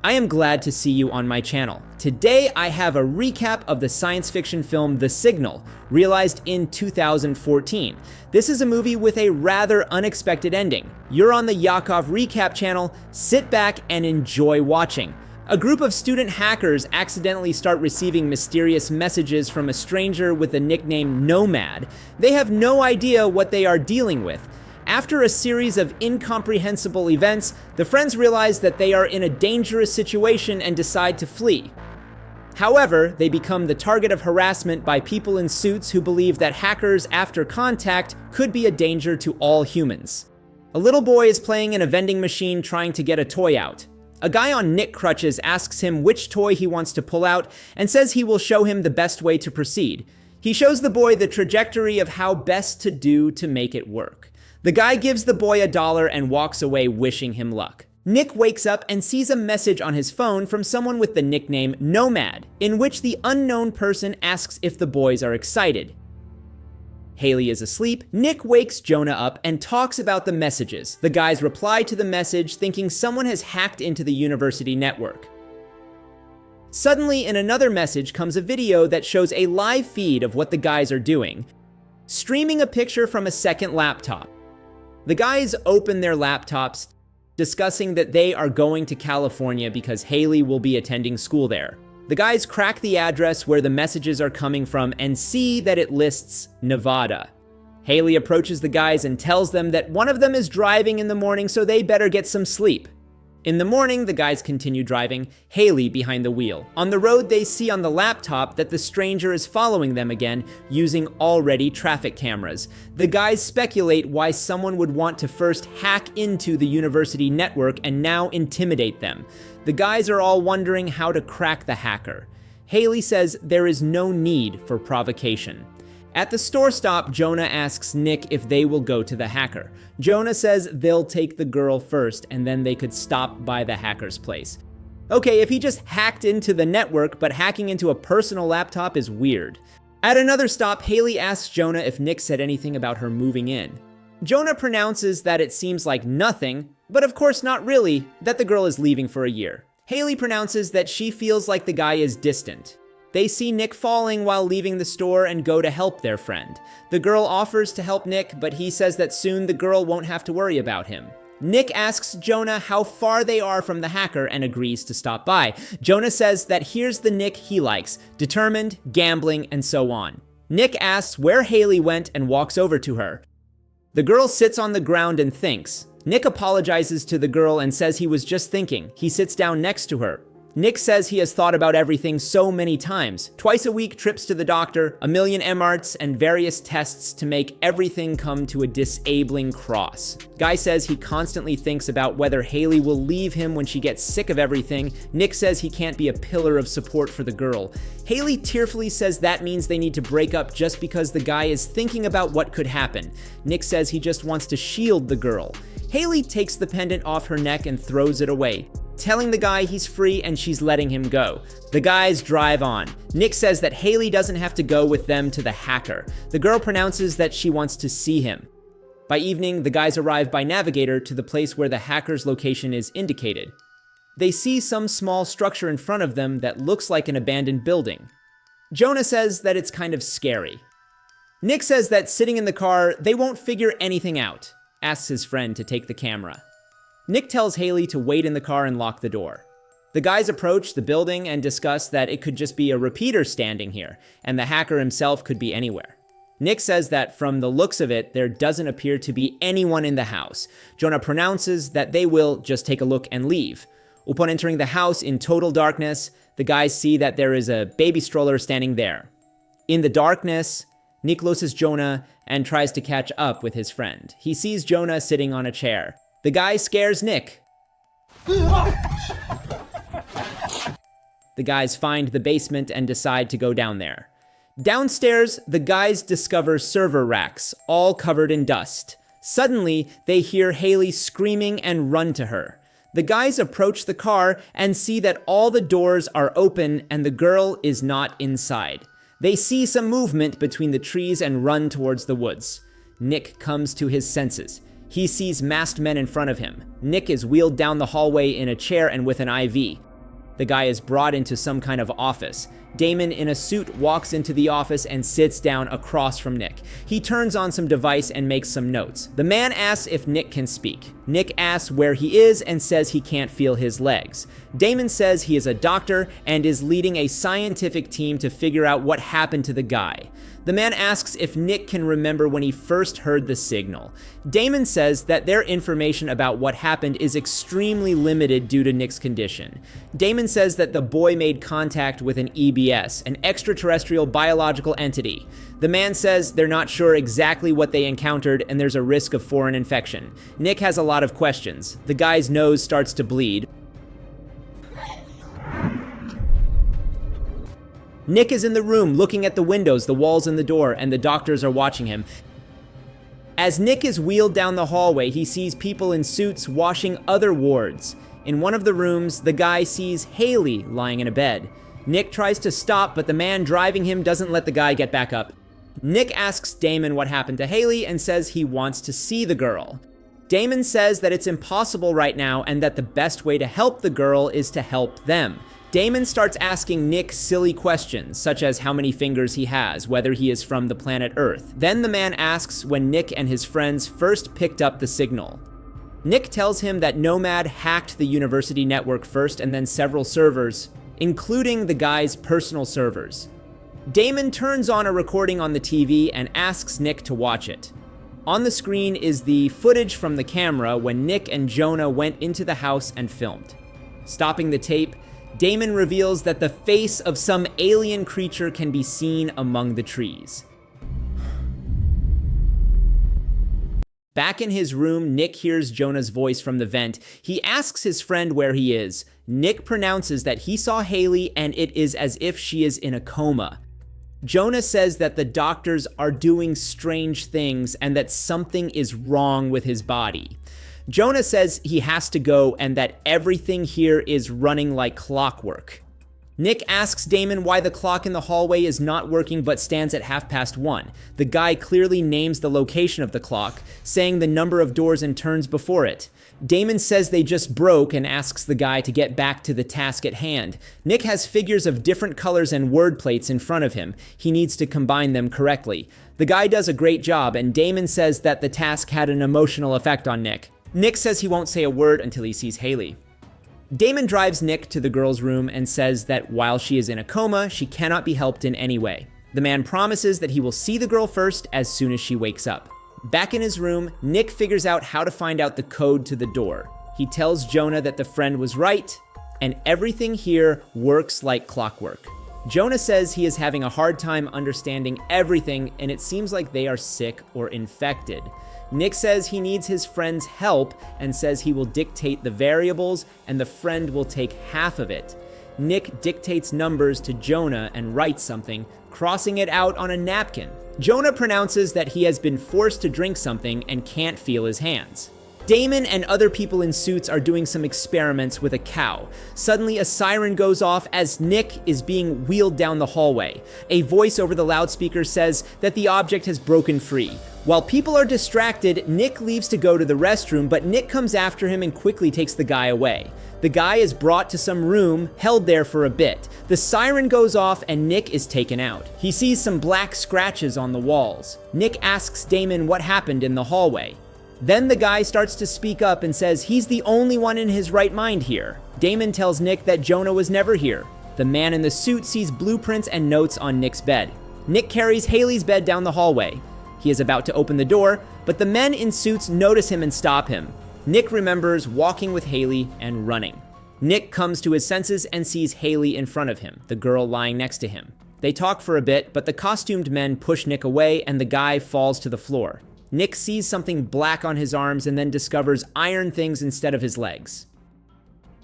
I am glad to see you on my channel. Today I have a recap of the science fiction film The Signal, realized in 2014. This is a movie with a rather unexpected ending. You're on the Yakov recap channel, sit back and enjoy watching. A group of student hackers accidentally start receiving mysterious messages from a stranger with the nickname NOMAD. They have no idea what they are dealing with. After a series of incomprehensible events, the friends realize that they are in a dangerous situation and decide to flee. However, they become the target of harassment by people in suits who believe that hackers after contact could be a danger to all humans. A little boy is playing in a vending machine trying to get a toy out. A guy on Nick crutches asks him which toy he wants to pull out and says he will show him the best way to proceed. He shows the boy the trajectory of how best to do to make it work. The guy gives the boy $1 and walks away wishing him luck. Nick wakes up and sees a message on his phone from someone with the nickname NOMAD, in which the unknown person asks if the boys are excited. Haley is asleep. Nick wakes Jonah up and talks about the messages. The guys reply to the message thinking someone has hacked into the university network. Suddenly, in another message comes a video that shows a live feed of what the guys are doing, streaming a picture from a second laptop. The guys open their laptops, discussing that they are going to California because Haley will be attending school there. The guys crack the address where the messages are coming from and see that it lists Nevada. Haley approaches the guys and tells them that one of them is driving in the morning, so they better get some sleep. In the morning, the guys continue driving, Haley behind the wheel. On the road, they see on the laptop that the stranger is following them again, using already traffic cameras. The guys speculate why someone would want to first hack into the university network and now intimidate them. The guys are all wondering how to crack the hacker. Haley says there is no need for provocation. At the store stop, Jonah asks Nick if they will go to the hacker. Jonah says they'll take the girl first and then they could stop by the hacker's place. Okay, if he just hacked into the network, but hacking into a personal laptop is weird. At another stop, Haley asks Jonah if Nick said anything about her moving in. Jonah pronounces that it seems like nothing, but of course not really, that the girl is leaving for a year. Haley pronounces that she feels like the guy is distant. They see Nick falling while leaving the store and go to help their friend. The girl offers to help Nick, but he says that soon the girl won't have to worry about him. Nick asks Jonah how far they are from the hacker and agrees to stop by. Jonah says that here's the Nick he likes, determined, gambling, and so on. Nick asks where Haley went and walks over to her. The girl sits on the ground and thinks. Nick apologizes to the girl and says he was just thinking. He sits down next to her. Nick says he has thought about everything so many times. Twice a week trips to the doctor, a million MRTs, and various tests to make everything come to a disabling cross. Guy says he constantly thinks about whether Haley will leave him when she gets sick of everything. Nick says he can't be a pillar of support for the girl. Haley tearfully says that means they need to break up just because the guy is thinking about what could happen. Nick says he just wants to shield the girl. Haley takes the pendant off her neck and throws it away, telling the guy he's free and she's letting him go. The guys drive on. Nick says that Haley doesn't have to go with them to the hacker. The girl pronounces that she wants to see him. By evening, the guys arrive by navigator to the place where the hacker's location is indicated. They see some small structure in front of them that looks like an abandoned building. Jonah says that it's kind of scary. Nick says that sitting in the car, they won't figure anything out. Asks his friend to take the camera. Nick tells Haley to wait in the car and lock the door. The guys approach the building and discuss that it could just be a repeater standing here, and the hacker himself could be anywhere. Nick says that from the looks of it, there doesn't appear to be anyone in the house. Jonah pronounces that they will just take a look and leave. Upon entering the house in total darkness, the guys see that there is a baby stroller standing there. In the darkness, Nick loses Jonah and tries to catch up with his friend. He sees Jonah sitting on a chair. The guy scares Nick. The guys find the basement and decide to go down there. Downstairs, the guys discover server racks, all covered in dust. Suddenly, they hear Haley screaming and run to her. The guys approach the car and see that all the doors are open and the girl is not inside. They see some movement between the trees and run towards the woods. Nick comes to his senses. He sees masked men in front of him. Nick is wheeled down the hallway in a chair and with an IV. The guy is brought into some kind of office. Damon in a suit walks into the office and sits down across from Nick. He turns on some device and makes some notes. The man asks if Nick can speak. Nick asks where he is and says he can't feel his legs. Damon says he is a doctor and is leading a scientific team to figure out what happened to the guy. The man asks if Nick can remember when he first heard the signal. Damon says that their information about what happened is extremely limited due to Nick's condition. Damon says that the boy made contact with an EBS, an extraterrestrial biological entity. The man says they're not sure exactly what they encountered and there's a risk of foreign infection. Nick has a lot of questions. The guy's nose starts to bleed. Nick is in the room looking at the windows, the walls, and the door, and the doctors are watching him. As Nick is wheeled down the hallway, he sees people in suits washing other wards. In one of the rooms, the guy sees Haley lying in a bed. Nick tries to stop, but the man driving him doesn't let the guy get back up. Nick asks Damon what happened to Haley and says he wants to see the girl. Damon says that it's impossible right now and that the best way to help the girl is to help them. Damon starts asking Nick silly questions, such as how many fingers he has, whether he is from the planet Earth. Then the man asks when Nick and his friends first picked up the signal. Nick tells him that NOMAD hacked the university network first and then several servers, including the guy's personal servers. Damon turns on a recording on the TV and asks Nick to watch it. On the screen is the footage from the camera when Nick and Jonah went into the house and filmed. Stopping the tape, Damon reveals that the face of some alien creature can be seen among the trees. Back in his room, Nick hears Jonah's voice from the vent. He asks his friend where he is. Nick pronounces that he saw Haley and it is as if she is in a coma. Jonah says that the doctors are doing strange things and that something is wrong with his body. Jonah says he has to go and that everything here is running like clockwork. Nick asks Damon why the clock in the hallway is not working but stands at 1:30. The guy clearly names the location of the clock, saying the number of doors and turns before it. Damon says they just broke and asks the guy to get back to the task at hand. Nick has figures of different colors and word plates in front of him. He needs to combine them correctly. The guy does a great job, and Damon says that the task had an emotional effect on Nick. Nick says he won't say a word until he sees Haley. Damon drives Nick to the girl's room and says that while she is in a coma, she cannot be helped in any way. The man promises that he will see the girl first as soon as she wakes up. Back in his room, Nick figures out how to find out the code to the door. He tells Jonah that the friend was right, and everything here works like clockwork. Jonah says he is having a hard time understanding everything, and it seems like they are sick or infected. Nick says he needs his friend's help and says he will dictate the variables and the friend will take half of it. Nick dictates numbers to Jonah and writes something, crossing it out on a napkin. Jonah pronounces that he has been forced to drink something and can't feel his hands. Damon and other people in suits are doing some experiments with a cow. Suddenly, a siren goes off as Nick is being wheeled down the hallway. A voice over the loudspeaker says that the object has broken free. While people are distracted, Nick leaves to go to the restroom, but Nick comes after him and quickly takes the guy away. The guy is brought to some room, held there for a bit. The siren goes off and Nick is taken out. He sees some black scratches on the walls. Nick asks Damon what happened in the hallway. Then the guy starts to speak up and says he's the only one in his right mind here. Damon tells Nick that Jonah was never here. The man in the suit sees blueprints and notes on Nick's bed. Nick carries Haley's bed down the hallway. He is about to open the door, but the men in suits notice him and stop him. Nick remembers walking with Haley and running. Nick comes to his senses and sees Haley in front of him, the girl lying next to him. They talk for a bit, but the costumed men push Nick away and the guy falls to the floor. Nick sees something black on his arms and then discovers iron things instead of his legs.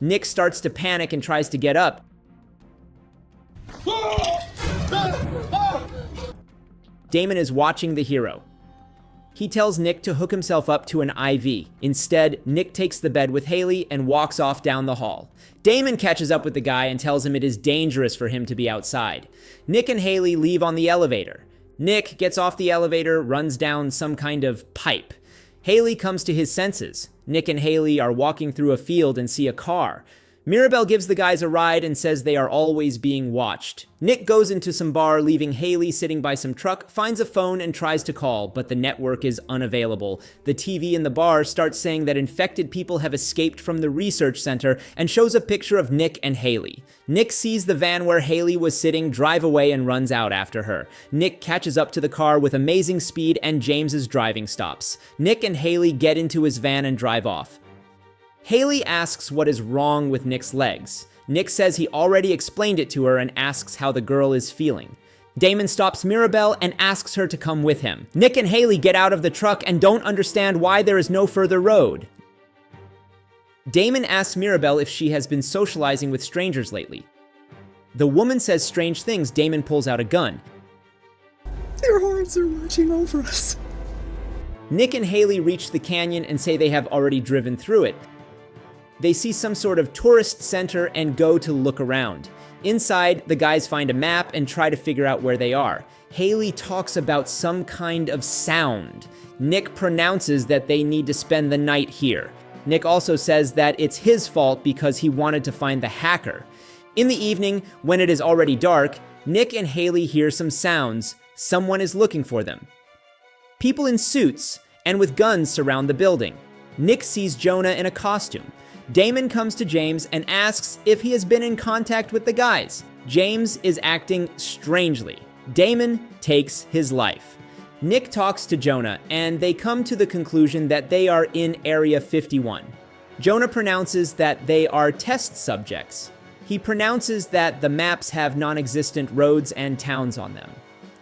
Nick starts to panic and tries to get up. Damon is watching the hero. He tells Nick to hook himself up to an IV. Instead, Nick takes the bed with Haley and walks off down the hall. Damon catches up with the guy and tells him it is dangerous for him to be outside. Nick and Haley leave on the elevator. Nick gets off the elevator, runs down some kind of pipe. Haley comes to his senses. Nick and Haley are walking through a field and see a car. Mirabel gives the guys a ride and says they are always being watched. Nick goes into some bar, leaving Haley sitting by some truck, finds a phone and tries to call, but the network is unavailable. The TV in the bar starts saying that infected people have escaped from the research center and shows a picture of Nick and Haley. Nick sees the van where Haley was sitting drive away and runs out after her. Nick catches up to the car with amazing speed and James's driving stops. Nick and Haley get into his van and drive off. Haley asks what is wrong with Nick's legs. Nick says he already explained it to her and asks how the girl is feeling. Damon stops Mirabel and asks her to come with him. Nick and Haley get out of the truck and don't understand why there is no further road. Damon asks Mirabel if she has been socializing with strangers lately. The woman says strange things. Damon pulls out a gun. Their horns are marching over us. Nick and Haley reach the canyon and say they have already driven through it. They see some sort of tourist center and go to look around. Inside, the guys find a map and try to figure out where they are. Haley talks about some kind of sound. Nick pronounces that they need to spend the night here. Nick also says that it's his fault because he wanted to find the hacker. In the evening, when it is already dark, Nick and Haley hear some sounds. Someone is looking for them. People in suits and with guns surround the building. Nick sees Jonah in a costume. Damon comes to James and asks if he has been in contact with the guys. James is acting strangely. Damon takes his life. Nick talks to Jonah, and they come to the conclusion that they are in Area 51. Jonah pronounces that they are test subjects. He pronounces that the maps have non-existent roads and towns on them.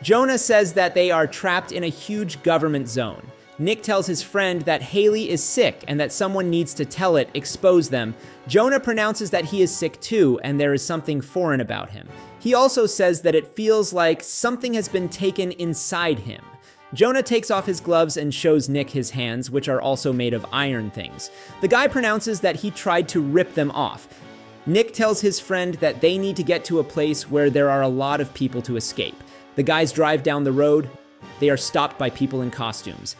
Jonah says that they are trapped in a huge government zone. Nick tells his friend that Haley is sick and that someone needs to tell it, expose them. Jonah pronounces that he is sick too, and there is something foreign about him. He also says that it feels like something has been taken inside him. Jonah takes off his gloves and shows Nick his hands, which are also made of iron things. The guy pronounces that he tried to rip them off. Nick tells his friend that they need to get to a place where there are a lot of people to escape. The guys drive down the road. They are stopped by people in costumes.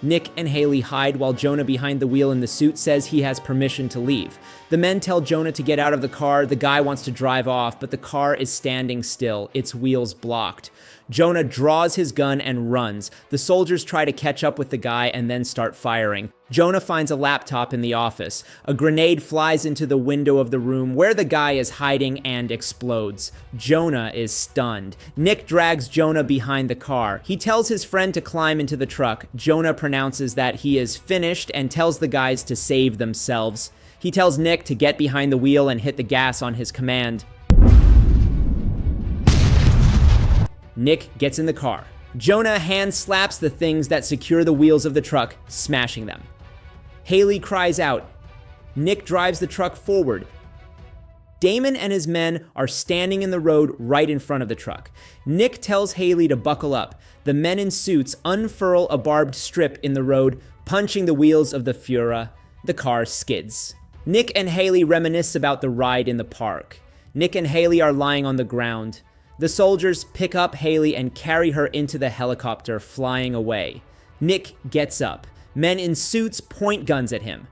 Nick and Haley hide while Jonah behind the wheel in the suit says he has permission to leave. The men tell Jonah to get out of the car. The guy wants to drive off, but the car is standing still, its wheels blocked. Jonah draws his gun and runs. The soldiers try to catch up with the guy and then start firing. Jonah finds a laptop in the office. A grenade flies into the window of the room where the guy is hiding and explodes. Jonah is stunned. Nick drags Jonah behind the car. He tells his friend to climb into the truck. Jonah pronounces that he is finished and tells the guys to save themselves. He tells Nick to get behind the wheel and hit the gas on his command. Nick gets in the car. Jonah hand slaps the things that secure the wheels of the truck, smashing them. Haley cries out. Nick drives the truck forward. Damon and his men are standing in the road right in front of the truck. Nick tells Haley to buckle up. The men in suits unfurl a barbed strip in the road, punching the wheels of the Fura. The car skids. Nick and Haley reminisce about the ride in the park. Nick and Haley are lying on the ground. The soldiers pick up Haley and carry her into the helicopter, flying away. Nick gets up. Men in suits point guns at him.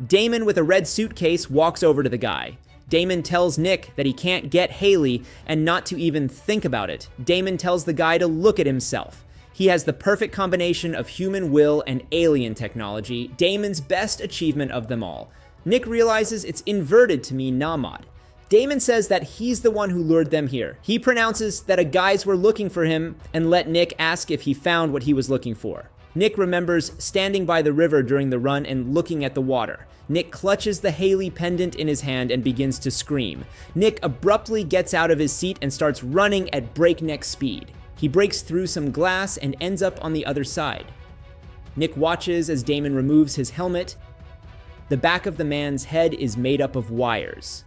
Damon, with a red suitcase, walks over to the guy. Damon tells Nick that he can't get Haley and not to even think about it. Damon tells the guy to look at himself. He has the perfect combination of human will and alien technology, Damon's best achievement of them all. Nick realizes it's inverted to mean NOMAD. Damon says that he's the one who lured them here. He pronounces that guys were looking for him and let Nick ask if he found what he was looking for. Nick remembers standing by the river during the run and looking at the water. Nick clutches the Haley pendant in his hand and begins to scream. Nick abruptly gets out of his seat and starts running at breakneck speed. He breaks through some glass and ends up on the other side. Nick watches as Damon removes his helmet. The back of the man's head is made up of wires.